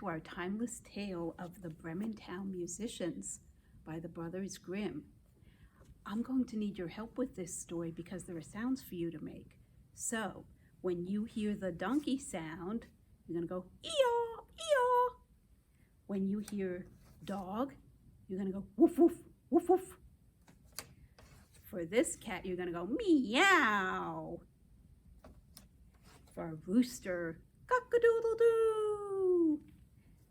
to our timeless tale of the Bremen Town musicians by the Brothers Grimm. I'm going to need your help with this story because there are sounds for you to make. So, when you hear the donkey sound, you're going to go ee-yaw, ee-yaw. When you hear dog, you're going to go woof, woof, woof, woof. For this cat, you're going to go meow. For a rooster, cock-a-doodle-doo.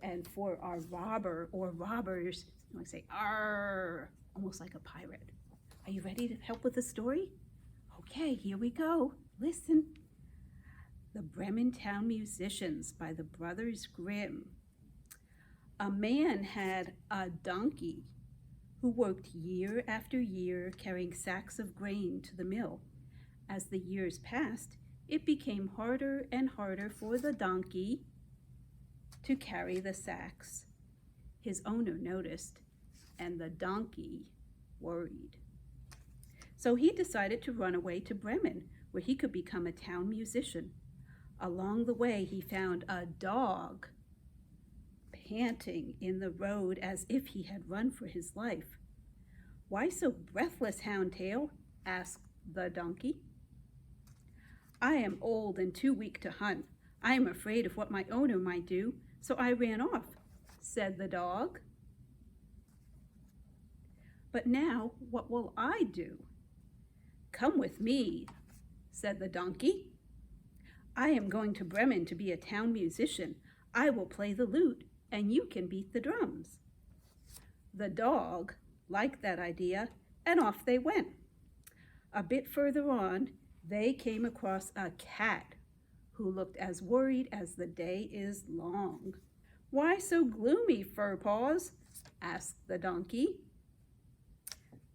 And for our robber or robbers, you want to say arr, almost like a pirate. Are you ready to help with the story? Okay, here we go. Listen. The Bremen Town Musicians by the Brothers Grimm. A man had a donkey who worked year after year carrying sacks of grain to the mill. As the years passed, it became harder and harder for the donkey to carry the sacks. His owner noticed, and the donkey worried. So he decided to run away to Bremen, where he could become a town musician. Along the way, he found a dog panting in the road as if he had run for his life. "Why so breathless, Houndtail?" asked the donkey. "I am old and too weak to hunt. I am afraid of what my owner might do, so I ran off," said the dog. "But now, what will I do?" "Come with me," said the donkey. "I am going to Bremen to be a town musician. I will play the lute, and you can beat the drums." The dog liked that idea, and off they went. A bit further on, they came across a cat who looked as worried as the day is long. "Why so gloomy, Furpaws?" asked the donkey.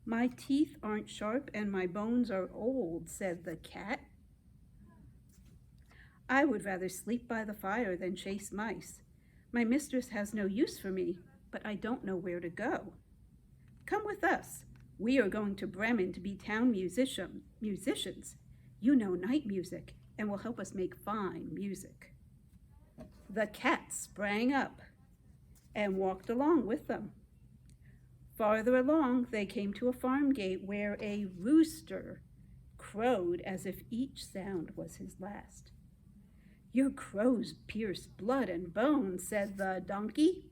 "My teeth aren't sharp and my bones are old," said the cat. "I would rather sleep by the fire than chase mice. My mistress has no use for me, but I don't know where to go. Come with us. We are going to Bremen to be town musicians. You know night music and will help us make fine music." The cat sprang up and walked along with them. Farther along, they came to a farm gate where a rooster crowed as if each sound was his last. "Your crows pierce blood and bone," said the donkey.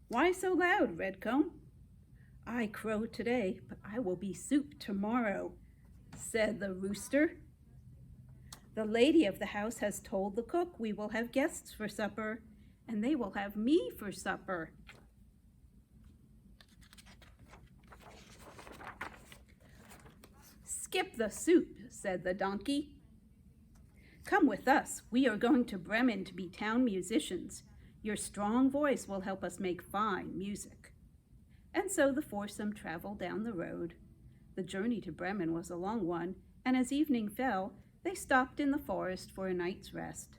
"Why so loud, Redcomb?" "I crow today, but I will be soup tomorrow," said the rooster. "The lady of the house has told the cook we will have guests for supper, and they will have me for supper." "Skip the soup," said the donkey. "Come with us. We are going to Bremen to be town musicians. Your strong voice will help us make fine music." And so the foursome traveled down the road. The journey to Bremen was a long one, and as evening fell, they stopped in the forest for a night's rest.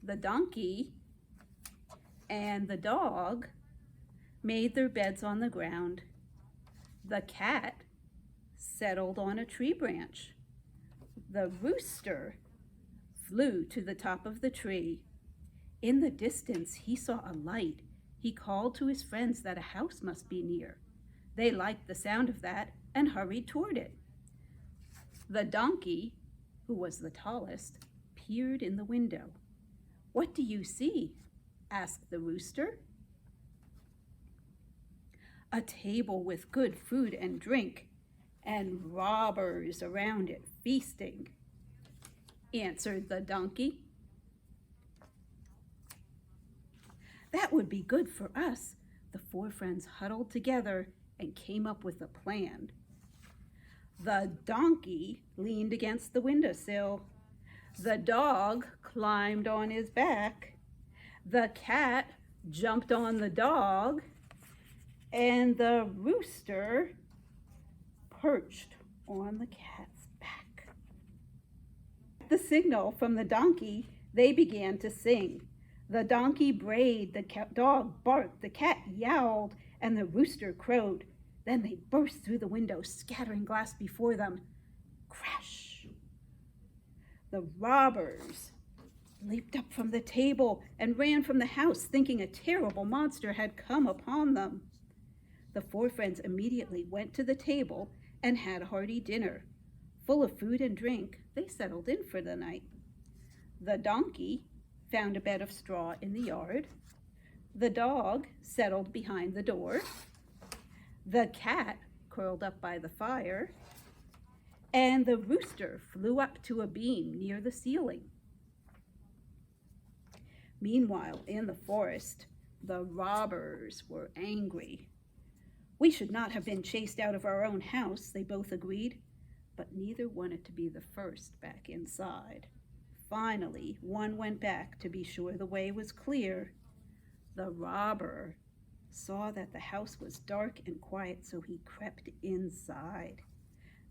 The donkey and the dog made their beds on the ground. The cat settled on a tree branch. The rooster flew to the top of the tree. In the distance, he saw a light. He called to his friends that a house must be near. They liked the sound of that and hurried toward it. The donkey, who was the tallest, peered in the window. "What do you see?" asked the rooster. "A table with good food and drink, and robbers around it feasting," answered the donkey. "That would be good for us." The four friends huddled together and came up with a plan. The donkey leaned against the windowsill. The dog climbed on his back. The cat jumped on the dog. And the rooster perched on the cat's back. At the signal from the donkey, they began to sing. The donkey brayed, the dog barked, the cat yowled, and the rooster crowed. Then they burst through the window, scattering glass before them. Crash! The robbers leaped up from the table and ran from the house, thinking a terrible monster had come upon them. The four friends immediately went to the table and had a hearty dinner. Full of food and drink, they settled in for the night. The donkey found a bed of straw in the yard. The dog settled behind the door. The cat curled up by the fire. And the rooster flew up to a beam near the ceiling. Meanwhile, in the forest, the robbers were angry. We should not have been chased out of our own house, they both agreed, but neither wanted to be the first back inside. Finally, one went back to be sure the way was clear. The robber saw that the house was dark and quiet, so he crept inside.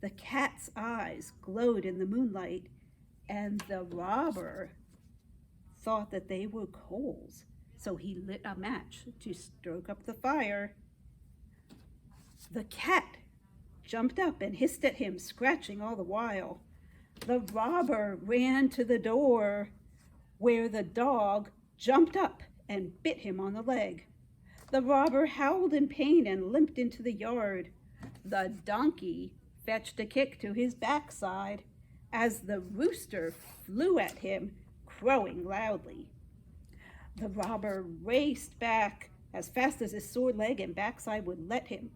The cat's eyes glowed in the moonlight, and the robber thought that they were coals, so he lit a match to stoke up the fire. The cat jumped up and hissed at him, scratching all the while. The robber ran to the door, where the dog jumped up and bit him on the leg. The robber howled in pain and limped into the yard. The donkey fetched a kick to his backside as the rooster flew at him, crowing loudly. The robber raced back as fast as his sore leg and backside would let him.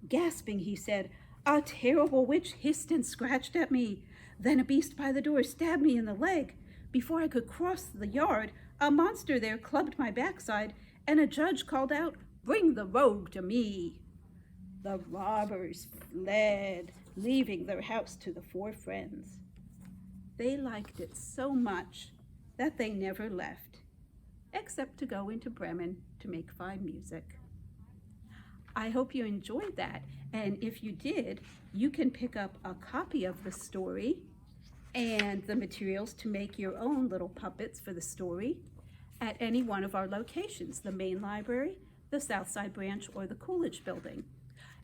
Gasping, he said, "A terrible witch hissed and scratched at me. Then a beast by the door stabbed me in the leg. Before I could cross the yard, a monster there clubbed my backside, and a judge called out, 'Bring the rogue to me.'" The robbers fled, leaving their house to the four friends. They liked it so much that they never left, except to go into Bremen to make fine music. I hope you enjoyed that, and if you did, you can pick up a copy of the story and the materials to make your own little puppets for the story at any one of our locations, the main library, the Southside branch, or the Coolidge building.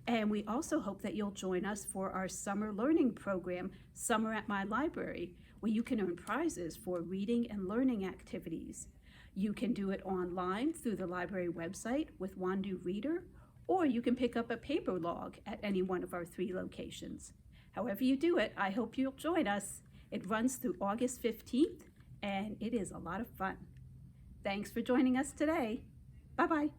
And we also hope that you'll join us for our summer learning program, Summer at My Library, where you can earn prizes for reading and learning activities. You can do it online through the library website with Wandu Reader, or you can pick up a paper log at any one of our 3 locations. However you do it, I hope you'll join us. It runs through August 15th, and it is a lot of fun. Thanks for joining us today. Bye-bye.